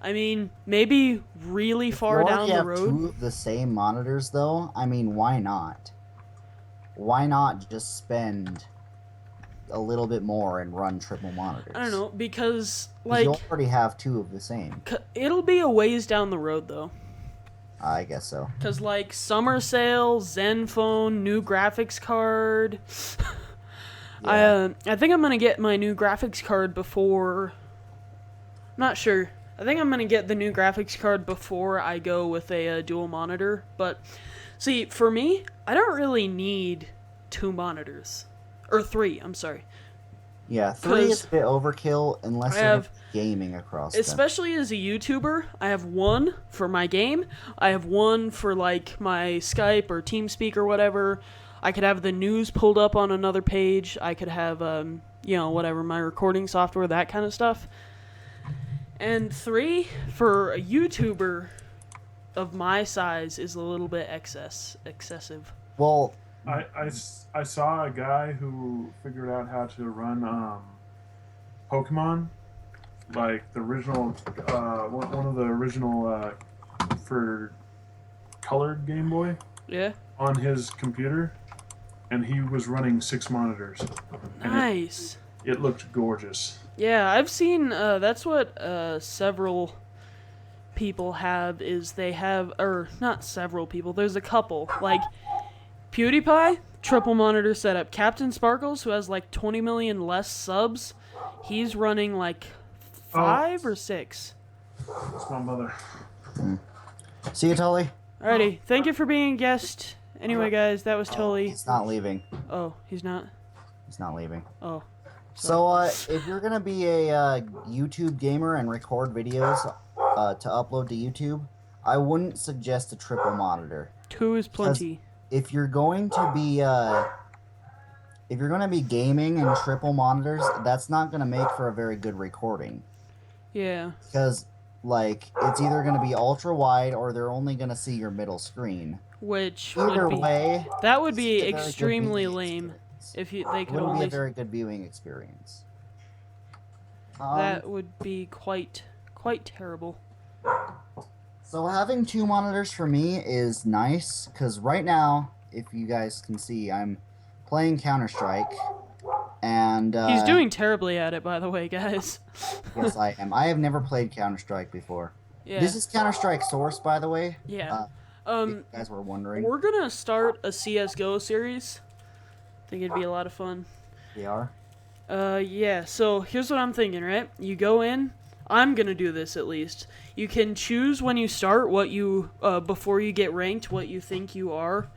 I mean, maybe really far You down already the have road. two of the same monitors, though. I mean, why not? Why not just spend a little bit more and run triple monitors? I don't know, because 'Cause like you already have two of the same. it'll be a ways down the road though. I guess so. Cause like summer sale, Zenfone, new graphics card. I think I'm gonna get my new graphics card before. Not sure. I think I'm gonna get the new graphics card before I go with a dual monitor. But see, for me, I don't really need two monitors or three. I'm sorry. Yeah, 3 is 'Cause a bit overkill unless I you're have- gaming across them. Especially as a YouTuber, I have one for my game. I have one for like my Skype or TeamSpeak or whatever. I could have the news pulled up on another page. I could have, whatever, my recording software, that kind of stuff. And 3, for a YouTuber of my size, is a little bit excessive. Well, I saw a guy who figured out how to run Pokemon, like the original, one of the original for colored Game Boy Yeah? on his computer, and he was running 6 monitors. And Nice. it looked gorgeous. Yeah, I've seen, that's what several people have, is they have, or not several people, there's a couple, like PewDiePie, triple monitor setup. Captain Sparkles, who has like 20 million less subs, he's running like 5 or 6. That's my mother. see you, Tully. Alrighty, thank you for being a guest. Anyway, guys, that was Tully. He's not leaving. Oh, he's not? He's not leaving. Oh. So, if you're gonna be a YouTube gamer and record videos to upload to YouTube, I wouldn't suggest a triple monitor. 2 is plenty. If you're going to be gaming in triple monitors, that's not gonna make for a very good recording. Yeah. Because Like, it's either going to be ultra wide or they're only going to see your middle screen. Which Either would be way, that would it's be a very good extremely viewing lame experience. if they It could wouldn't be only. a very good viewing experience. That would be quite terrible. So having 2 monitors for me is nice, because right now, if you guys can see, I'm playing Counter-Strike, and He's doing terribly at it, by the way, guys. yes, I am. I have never played Counter-Strike before. Yeah. This is Counter-Strike Source, by the way. Yeah. If you guys were wondering. We're gonna start a CS:GO series. I think it'd be a lot of fun. They are? Yeah. So here's what I'm thinking, right? You go in. I'm gonna do this at least. You can choose when you start what you before you get ranked what you think you are,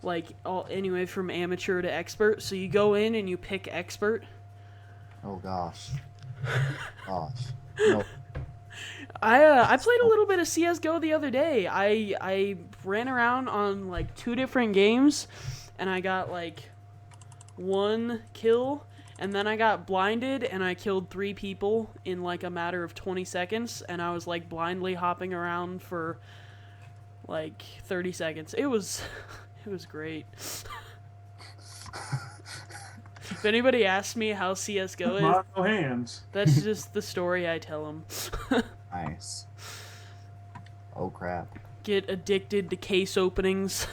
like anyway from amateur to expert. So you go in and you pick expert. Oh gosh. No. I played a little bit of CS:GO the other day. I ran around on like 2 different games, and I got like 1 kill, and then I got blinded, and I killed 3 people in like a matter of 20 seconds, and I was like blindly hopping around for like 30 seconds. It was great. If anybody asks me how CS:GO is, No hands. that's just the story I tell them. Nice. Oh crap. Get addicted to case openings.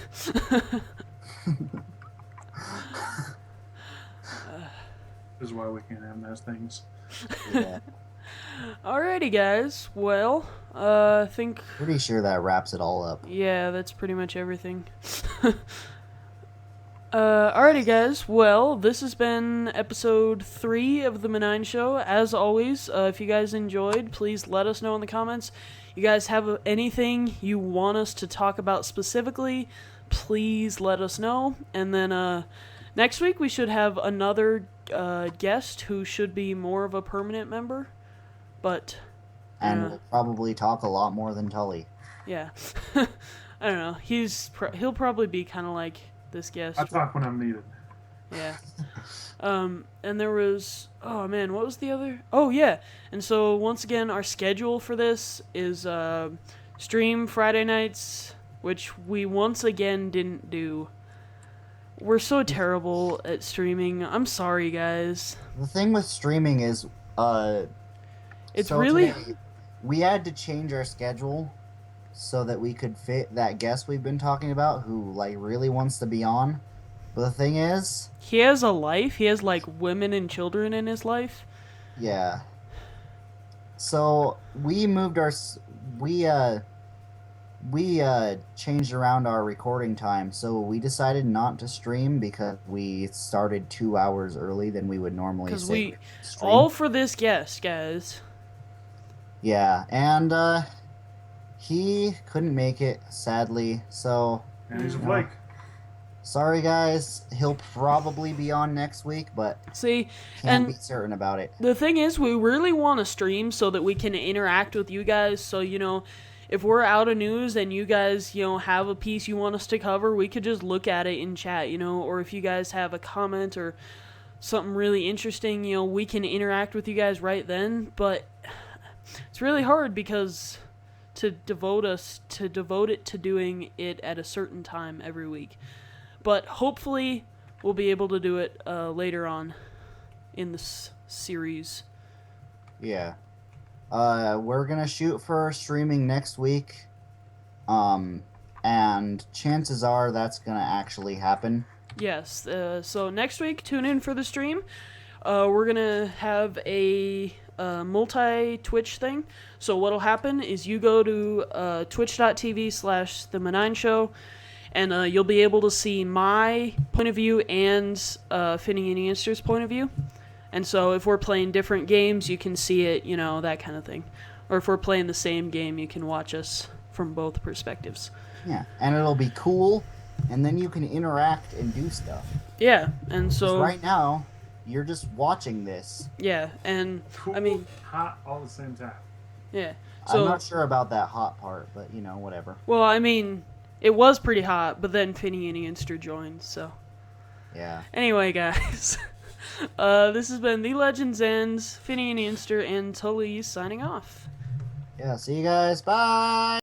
This is why we can't have those things. Yeah. Alrighty, guys. Well, I think, Pretty sure that wraps it all up. yeah, that's pretty much everything. Alrighty, guys. Well, this has been episode 3 of the Menine Show. As always, if you guys enjoyed, please let us know in the comments. You guys have anything you want us to talk about specifically, please let us know. And then next week we should have another guest who should be more of a permanent member. But And we'll probably talk a lot more than Tully. yeah, I don't know. He'll probably be kind of like this guest. I talk when I'm needed. Yeah. And there was, oh man, what was the other? Oh yeah. And so once again, our schedule for this is stream Friday nights, which we once again didn't do. We're so terrible at streaming. I'm sorry, guys. The thing with streaming is, It's so really today, we had to change our schedule so that we could fit that guest we've been talking about who like really wants to be on. But the thing is, he has a life. He has like women and children in his life. yeah. So we moved our we changed around our recording time, so we decided not to stream because we started 2 hours early than we would normally. Because say we stream. all for this guest, guys. Yeah, and he couldn't make it, sadly. So And he's a No. flake. sorry, guys. He'll probably be on next week, but See, can't and be certain about it. the thing is, we really want to stream so that we can interact with you guys. So, if we're out of news and you guys, have a piece you want us to cover, we could just look at it in chat, or if you guys have a comment or something really interesting, we can interact with you guys right then. But it's really hard because to devote it to doing it at a certain time every week. But hopefully we'll be able to do it later on in this series. Yeah. We're gonna shoot for streaming next week. And chances are that's gonna actually happen. Yes, so next week, tune in for the stream. We're going to have a multi-Twitch thing. So what'll happen is you go to twitch.tv/The Menine Show, and you'll be able to see my point of view and Finny and Easter's point of view. And so if we're playing different games, you can see it, that kind of thing. Or if we're playing the same game, you can watch us from both perspectives. Yeah, and it'll be cool, and then you can interact and do stuff. Yeah, and 'Cause so... right now, you're just watching this. Yeah, and... Cool, I mean... hot all at the same time. Yeah. So, I'm not sure about that hot part, but whatever. well, I mean, it was pretty hot, but then Finny and Ianster joined, so... Yeah. Anyway, guys, this has been The Legends Ends, Finny and Ianster, and Tully signing off. Yeah, see you guys. Bye.